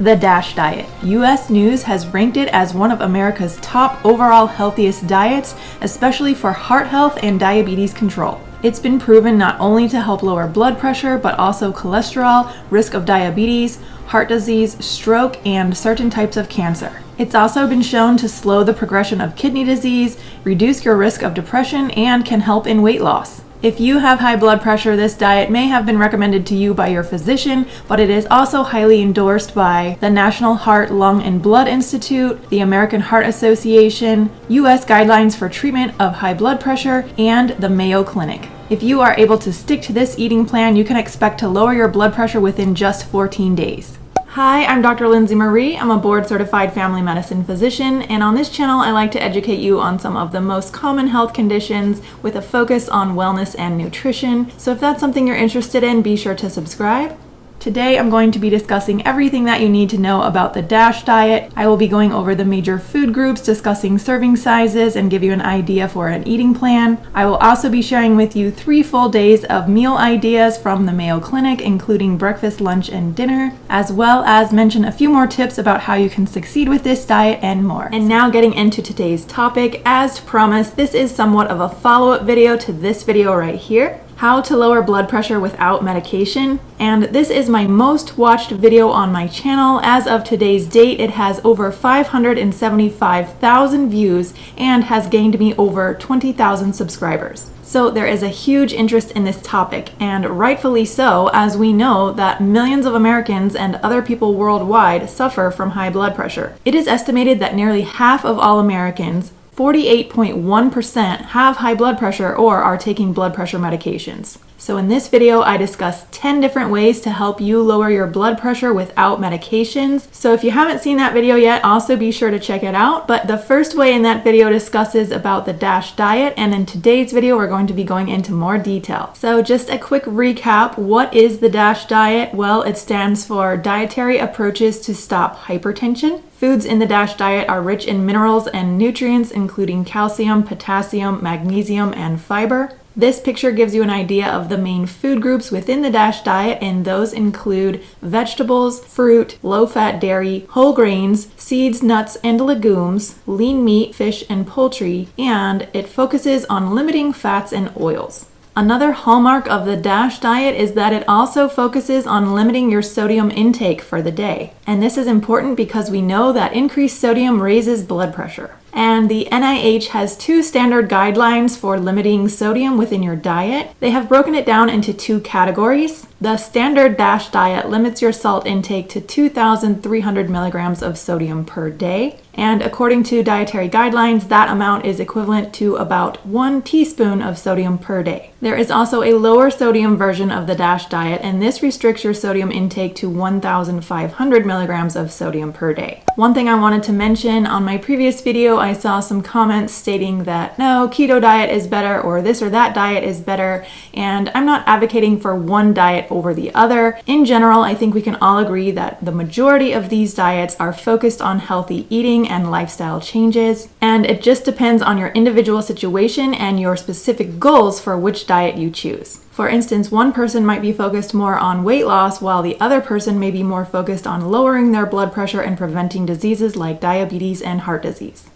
The DASH diet. US News has ranked it as one of America's top overall healthiest diets, especially for heart health and diabetes control. It's been proven not only to help lower blood pressure, but also cholesterol, risk of diabetes, heart disease, stroke, and certain types of cancer. It's also been shown to slow the progression of kidney disease, reduce your risk of depression, and can help in weight loss. If you have high blood pressure, this diet may have been recommended to you by your physician, but it is also highly endorsed by the National Heart, Lung, and Blood Institute, the American Heart Association, US Guidelines for Treatment of High Blood Pressure, and the Mayo Clinic. If you are able to stick to this eating plan, you can expect to lower your blood pressure within just 14 days. Hi, I'm Dr. Lindsay Marie. I'm a board-certified family medicine physician, and on this channel I like to educate you on some of the most common health conditions with a focus on wellness and nutrition. So if that's something you're interested in, be sure to subscribe. Today I'm going to be discussing everything that you need to know about the DASH diet. I will be going over the major food groups, discussing serving sizes, and give you an idea for an eating plan. I will also be sharing with you 3 full days of meal ideas from the Mayo Clinic, including breakfast, lunch, and dinner, as well as mention a few more tips about how you can succeed with this diet and more. And now getting into today's topic, as promised, this is somewhat of a follow-up video to this video right here. How to lower blood pressure without medication. And this is my most watched video on my channel. As of today's date, it has over 575,000 views and has gained me over 20,000 subscribers. So there is a huge interest in this topic, and rightfully so, as we know that millions of Americans and other people worldwide suffer from high blood pressure. It is estimated that nearly half of all Americans, 48.1%, have high blood pressure or are taking blood pressure medications. So in this video, I discuss 10 different ways to help you lower your blood pressure without medications. So if you haven't seen that video yet, also be sure to check it out. But the first way in that video discusses about the DASH diet, and in today's video, we're going to be going into more detail. So just a quick recap, what is the DASH diet? Well, it stands for Dietary Approaches to Stop Hypertension. Foods in the DASH diet are rich in minerals and nutrients, including calcium, potassium, magnesium, and fiber. This picture gives you an idea of the main food groups within the DASH diet, and those include vegetables, fruit, low-fat dairy, whole grains, seeds, nuts, and legumes, lean meat, fish, and poultry, and it focuses on limiting fats and oils. Another hallmark of the DASH diet is that it also focuses on limiting your sodium intake for the day. And this is important because we know that increased sodium raises blood pressure. And the NIH has 2 standard guidelines for limiting sodium within your diet. They have broken it down into 2 categories. The standard DASH diet limits your salt intake to 2,300 milligrams of sodium per day. And according to dietary guidelines, that amount is equivalent to about 1 teaspoon of sodium per day. There is also a lower sodium version of the DASH diet, and this restricts your sodium intake to 1,500 milligrams of sodium per day. One thing I wanted to mention, on my previous video, I saw some comments stating that no, keto diet is better, or this or that diet is better, and I'm not advocating for one diet over the other. In general, I think we can all agree that the majority of these diets are focused on healthy eating and lifestyle changes, and it just depends on your individual situation and your specific goals for which diet you choose. For instance, one person might be focused more on weight loss, while the other person may be more focused on lowering their blood pressure and preventing diseases like diabetes and heart disease.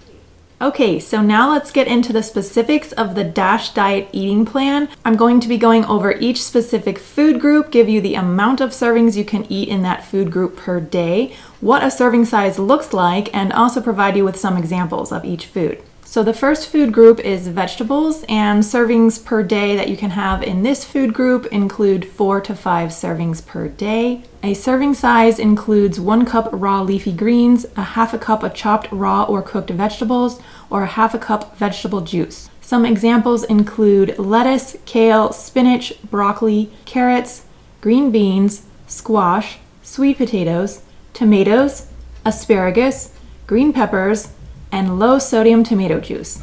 Okay, so now let's get into the specifics of the DASH diet eating plan. I'm going to be going over each specific food group, give you the amount of servings you can eat in that food group per day, what a serving size looks like, and also provide you with some examples of each food. So the first food group is vegetables, and servings per day that you can have in this food group include 4 to 5 servings per day. A serving size includes 1 cup raw leafy greens, a half a cup of chopped raw or cooked vegetables, or a half a cup vegetable juice. Some examples include lettuce, kale, spinach, broccoli, carrots, green beans, squash, sweet potatoes, tomatoes, asparagus, green peppers, and low sodium tomato juice.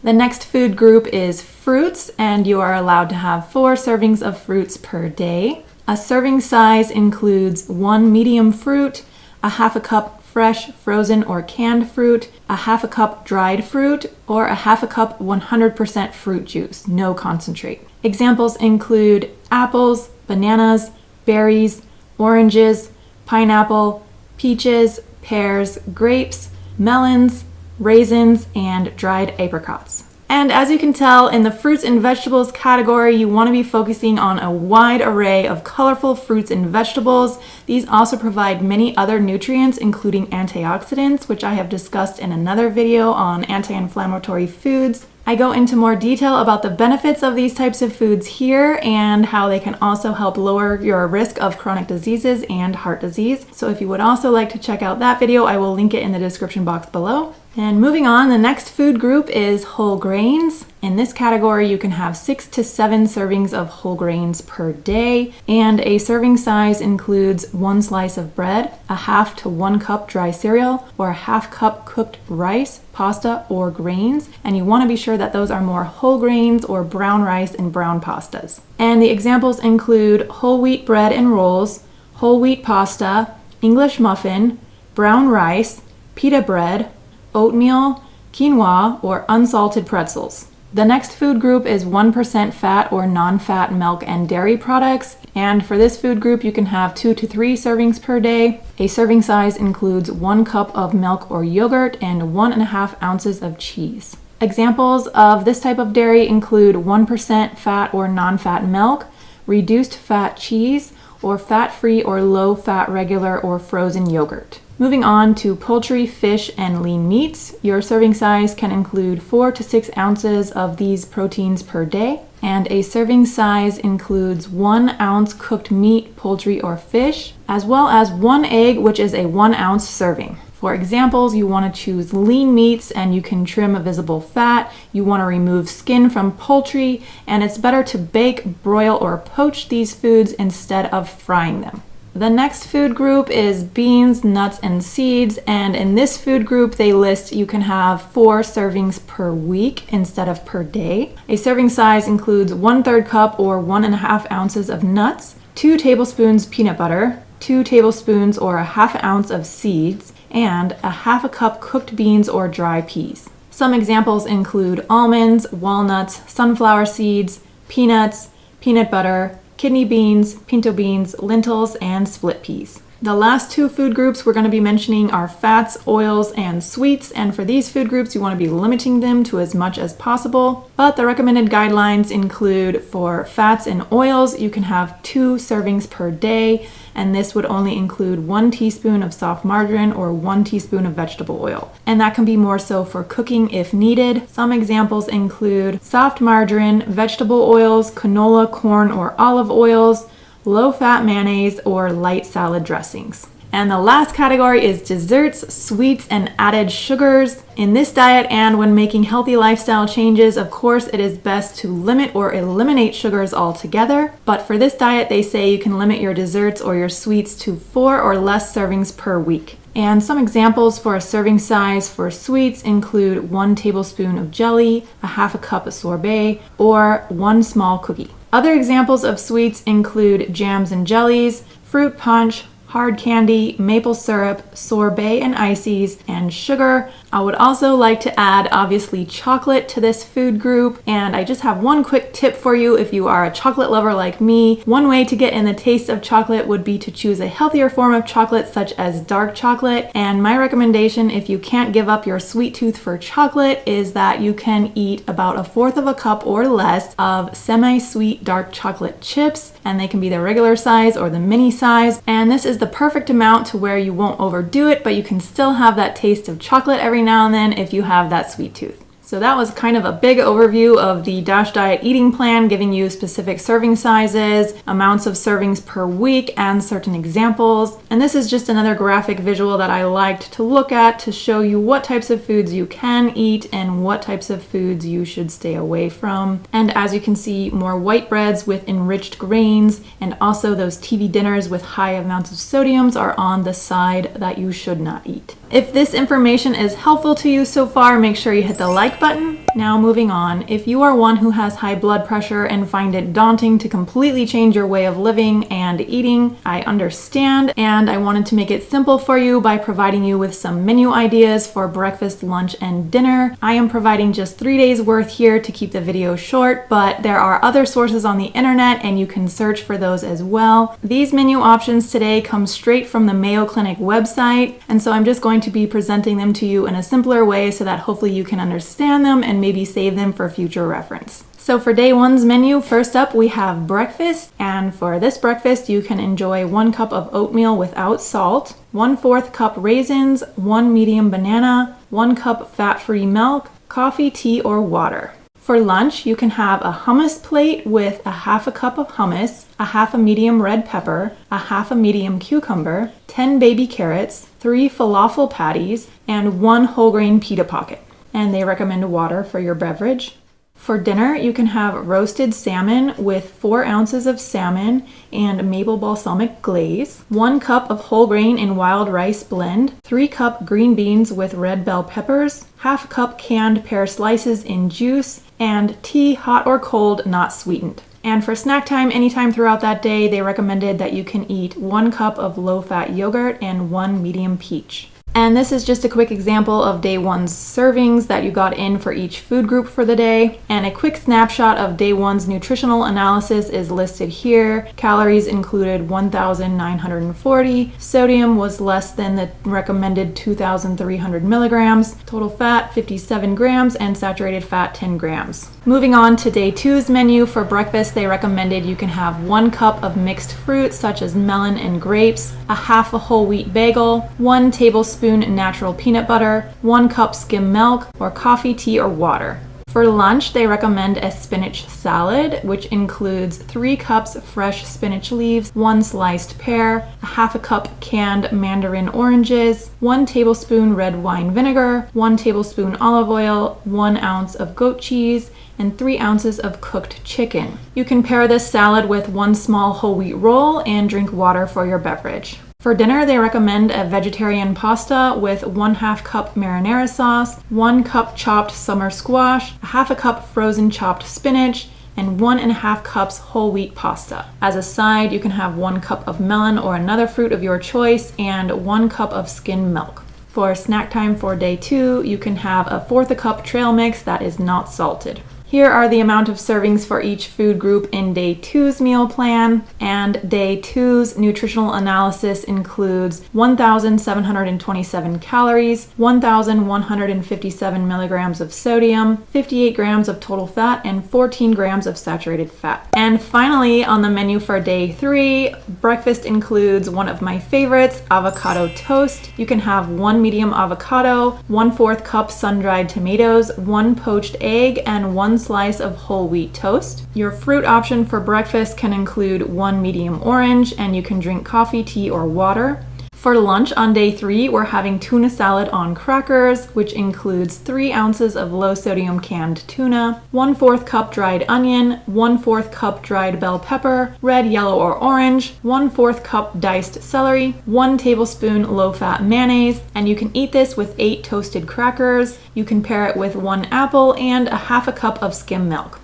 The next food group is fruits, and you are allowed to have 4 servings of fruits per day. A serving size includes 1 medium fruit, a half a cup fresh, frozen, or canned fruit, a half a cup dried fruit, or a half a cup 100% fruit juice, no concentrate. Examples include apples, bananas, berries, oranges, pineapple, peaches, pears, grapes, melons, raisins, and dried apricots. And as you can tell, in the fruits and vegetables category, you want to be focusing on a wide array of colorful fruits and vegetables. These also provide many other nutrients, including antioxidants, which I have discussed in another video on anti-inflammatory foods. I go into more detail about the benefits of these types of foods here and how they can also help lower your risk of chronic diseases and heart disease. So if you would also like to check out that video, I will link it in the description box below. And moving on, the next food group is whole grains. In this category, you can have 6 to 7 servings of whole grains per day, and a serving size includes 1 slice of bread, a half to 1 cup dry cereal, or a half cup cooked rice, pasta, or grains. And you want to be sure that those are more whole grains or brown rice and brown pastas. And the examples include whole wheat bread and rolls, whole wheat pasta, English muffin, brown rice, pita bread, oatmeal, quinoa, or unsalted pretzels. The next food group is 1% fat or non-fat milk and dairy products. And for this food group, you can have 2 to 3 servings per day. A serving size includes 1 cup of milk or yogurt and 1.5 ounces of cheese. Examples of this type of dairy include 1% fat or non-fat milk, reduced fat cheese, or fat-free or low-fat regular or frozen yogurt. Moving on to poultry, fish, and lean meats, your serving size can include 4 to 6 ounces of these proteins per day, and a serving size includes 1 ounce cooked meat, poultry, or fish, as well as 1 egg, which is a 1 ounce serving. For examples, you want to choose lean meats and you can trim a visible fat. You want to remove skin from poultry, and it's better to bake, broil, or poach these foods instead of frying them. The next food group is beans, nuts, and seeds, and in this food group they list you can have 4 servings per week instead of per day. A serving size includes 1/3 cup or 1.5 ounces of nuts, 2 tablespoons peanut butter, 2 tablespoons or a half ounce of seeds, and a half a cup cooked beans or dry peas. Some examples include almonds, walnuts, sunflower seeds, peanuts, peanut butter, kidney beans, pinto beans, lentils, and split peas. The last 2 food groups we're going to be mentioning are fats, oils, and sweets, and for these food groups you want to be limiting them to as much as possible. But the recommended guidelines include for fats and oils, you can have 2 servings per day, and this would only include 1 teaspoon of soft margarine or 1 teaspoon of vegetable oil. And that can be more so for cooking if needed. Some examples include soft margarine, vegetable oils, canola, corn, or olive oils, low-fat mayonnaise, or light salad dressings. And the last category is desserts, sweets, and added sugars. In this diet and when making healthy lifestyle changes, of course, it is best to limit or eliminate sugars altogether. But for this diet, they say you can limit your desserts or your sweets to 4 or less servings per week. And some examples for a serving size for sweets include 1 tablespoon of jelly, a half a cup of sorbet, or 1 small cookie. Other examples of sweets include jams and jellies, fruit punch, hard candy, maple syrup, sorbet and ices, and sugar. I would also like to add, obviously, chocolate to this food group. And I just have one quick tip for you if you are a chocolate lover like me. One way to get in the taste of chocolate would be to choose a healthier form of chocolate, such as dark chocolate. And my recommendation, if you can't give up your sweet tooth for chocolate, is that you can eat about 1/4 of a cup or less of semi-sweet dark chocolate chips. And they can be the regular size or the mini size. And this is the perfect amount to where you won't overdo it, but you can still have that taste of chocolate every now and then if you have that sweet tooth. So that was kind of a big overview of the DASH diet eating plan, giving you specific serving sizes, amounts of servings per week, and certain examples. And this is just another graphic visual that I liked to look at to show you what types of foods you can eat and what types of foods you should stay away from. And as you can see, more white breads with enriched grains and also those TV dinners with high amounts of sodiums are on the side that you should not eat. If this information is helpful to you so far, make sure you hit the like button. Now moving on, if you are one who has high blood pressure and find it daunting to completely change your way of living and eating, I understand, and I wanted to make it simple for you by providing you with some menu ideas for breakfast, lunch, and dinner. I am providing just 3 days worth here to keep the video short, but there are other sources on the internet and you can search for those as well. These menu options today come straight from the Mayo Clinic website, and so I'm just going to be presenting them to you in a simpler way so that hopefully you can understand them and maybe save them for future reference. So for day one's menu, first up we have breakfast, and for this breakfast you can enjoy 1 cup of oatmeal without salt, 1/4 cup raisins, 1 medium banana, 1 cup fat-free milk, coffee, tea, or water. For lunch, you can have a hummus plate with a 1/2 cup of hummus, a 1/2 medium red pepper, a 1/2 medium cucumber, 10 baby carrots, 3 falafel patties, and 1 whole grain pita pocket. And they recommend water for your beverage. For dinner, you can have roasted salmon with 4 ounces of salmon and maple balsamic glaze, 1 cup of whole grain and wild rice blend, 3 cup green beans with red bell peppers, 1/2 cup canned pear slices in juice, and tea, hot or cold, not sweetened. And for snack time, anytime throughout that day, they recommended that you can eat 1 cup of low-fat yogurt and 1 medium peach. And this is just a quick example of day one's servings that you got in for each food group for the day. And a quick snapshot of day one's nutritional analysis is listed here. Calories included 1,940. Sodium was less than the recommended 2,300 milligrams. Total fat 57 grams and saturated fat 10 grams. Moving on to day two's menu, for breakfast they recommended you can have 1 cup of mixed fruit such as melon and grapes, a 1/2 whole wheat bagel, 1 tablespoon natural peanut butter, 1 cup skim milk, or coffee, tea, or water. For lunch, they recommend a spinach salad, which includes 3 cups fresh spinach leaves, 1 sliced pear, a 1/2 cup canned mandarin oranges, 1 tablespoon red wine vinegar, 1 tablespoon olive oil, 1 ounce of goat cheese, and 3 ounces of cooked chicken. You can pair this salad with 1 small whole wheat roll and drink water for your beverage. For dinner, they recommend a vegetarian pasta with 1/2 cup marinara sauce, 1 cup chopped summer squash, a 1/2 cup frozen chopped spinach, and 1.5 cups whole wheat pasta. As a side, you can have 1 cup of melon or another fruit of your choice and 1 cup of skim milk. For snack time for day 2, you can have a 1/4 cup trail mix that is not salted. Here are the amount of servings for each food group in day 2's meal plan, and day 2's nutritional analysis includes 1,727 calories, 1,157 milligrams of sodium, 58 grams of total fat, and 14 grams of saturated fat. And finally, on the menu for day 3, breakfast includes one of my favorites, avocado toast. You can have 1 medium avocado, 1/4 cup sun-dried tomatoes, 1 poached egg, and 1 slice of whole wheat toast. Your fruit option for breakfast can include 1 medium orange, and you can drink coffee, tea, or water. For lunch on day 3, we're having tuna salad on crackers, which includes 3 ounces of low-sodium canned tuna, 1/4 cup dried onion, 1/4 cup dried bell pepper, red, yellow, or orange, 1/4 cup diced celery, 1 tablespoon low-fat mayonnaise, and you can eat this with 8 toasted crackers. You can pair it with 1 apple and a 1/2 cup of skim milk.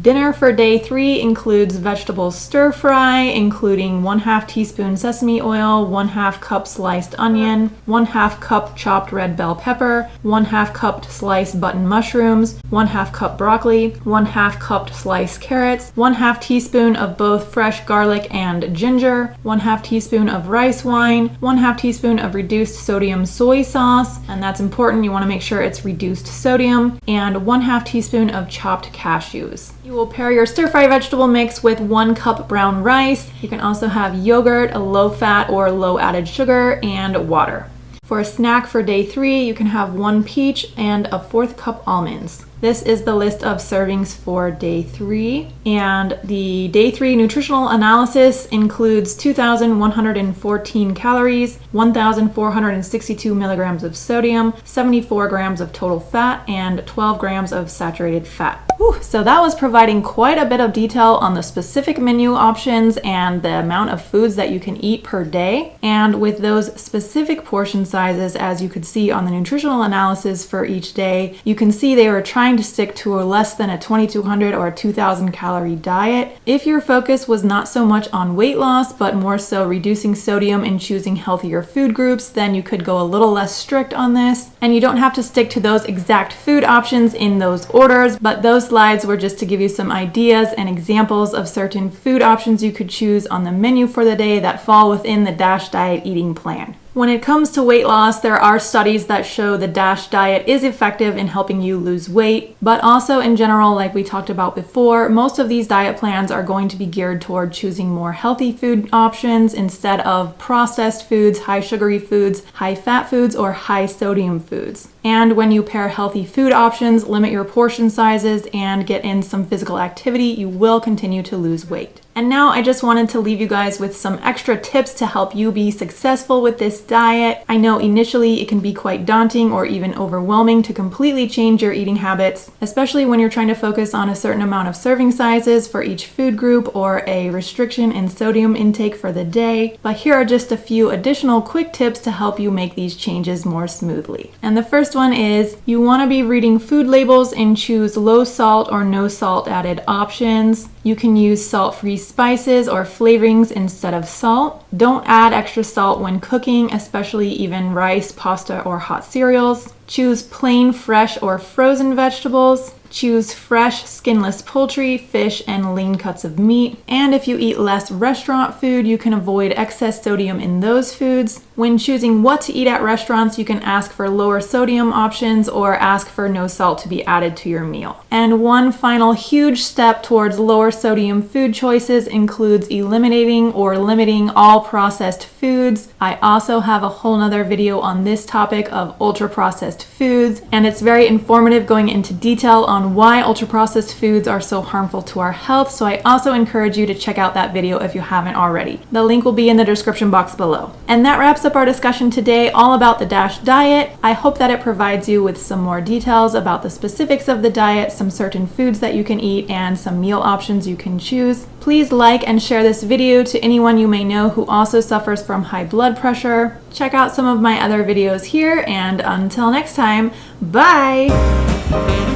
Dinner for day 3 includes vegetable stir fry, including 1/2 teaspoon sesame oil, 1/2 cup sliced onion, 1/2 cup chopped red bell pepper, 1/2 cup sliced button mushrooms, 1/2 cup broccoli, 1/2 cup sliced carrots, 1/2 teaspoon of both fresh garlic and ginger, 1/2 teaspoon of rice wine, 1/2 teaspoon of reduced sodium soy sauce, and that's important, you want to make sure it's reduced sodium, and 1/2 teaspoon of chopped cashews. You will pair your stir-fry vegetable mix with 1 cup brown rice. You can also have yogurt, a low-fat or low-added sugar, and water. For a snack for day 3, you can have 1 peach and a 1/4 cup almonds. This is the list of servings for day 3, and the day 3 nutritional analysis includes 2,114 calories, 1,462 milligrams of sodium, 74 grams of total fat, and 12 grams of saturated fat. So that was providing quite a bit of detail on the specific menu options and the amount of foods that you can eat per day. And with those specific portion sizes, as you could see on the nutritional analysis for each day, you can see they were trying trying to stick to less than a 2200 or 2000 calorie diet. If your focus was not so much on weight loss, but more so reducing sodium and choosing healthier food groups, then you could go a little less strict on this. And you don't have to stick to those exact food options in those orders, but those slides were just to give you some ideas and examples of certain food options you could choose on the menu for the day that fall within the DASH diet eating plan. When it comes to weight loss, there are studies that show the DASH diet is effective in helping you lose weight, but also in general, like we talked about before, most of these diet plans are going to be geared toward choosing more healthy food options instead of processed foods, high sugary foods, high fat foods, or high sodium foods. And when you pair healthy food options, limit your portion sizes, and get in some physical activity, you will continue to lose weight. And now I just wanted to leave you guys with some extra tips to help you be successful with this diet. I know initially it can be quite daunting or even overwhelming to completely change your eating habits, especially when you're trying to focus on a certain amount of serving sizes for each food group or a restriction in sodium intake for the day. But here are just a few additional quick tips to help you make these changes more smoothly. And the first one is you want to be reading food labels and choose low salt or no salt added options. You can use salt-free spices or flavorings instead of salt. Don't add extra salt when cooking, especially even rice, pasta, or hot cereals. Choose plain, fresh, or frozen vegetables. Choose fresh, skinless poultry, fish, and lean cuts of meat. And if you eat less restaurant food, you can avoid excess sodium in those foods. When choosing what to eat at restaurants, you can ask for lower sodium options or ask for no salt to be added to your meal. And one final huge step towards lower sodium food choices includes eliminating or limiting all processed foods. I also have a whole nother video on this topic of ultra processed foods, and it's very informative going into detail on why ultra-processed foods are so harmful to our health, so I also encourage you to check out that video if you haven't already. The link will be in the description box below. And that wraps up our discussion today all about the DASH diet. I hope that it provides you with some more details about the specifics of the diet, some certain foods that you can eat, and some meal options you can choose. Please like and share this video to anyone you may know who also suffers from high blood pressure. Check out some of my other videos here, and until next time, bye!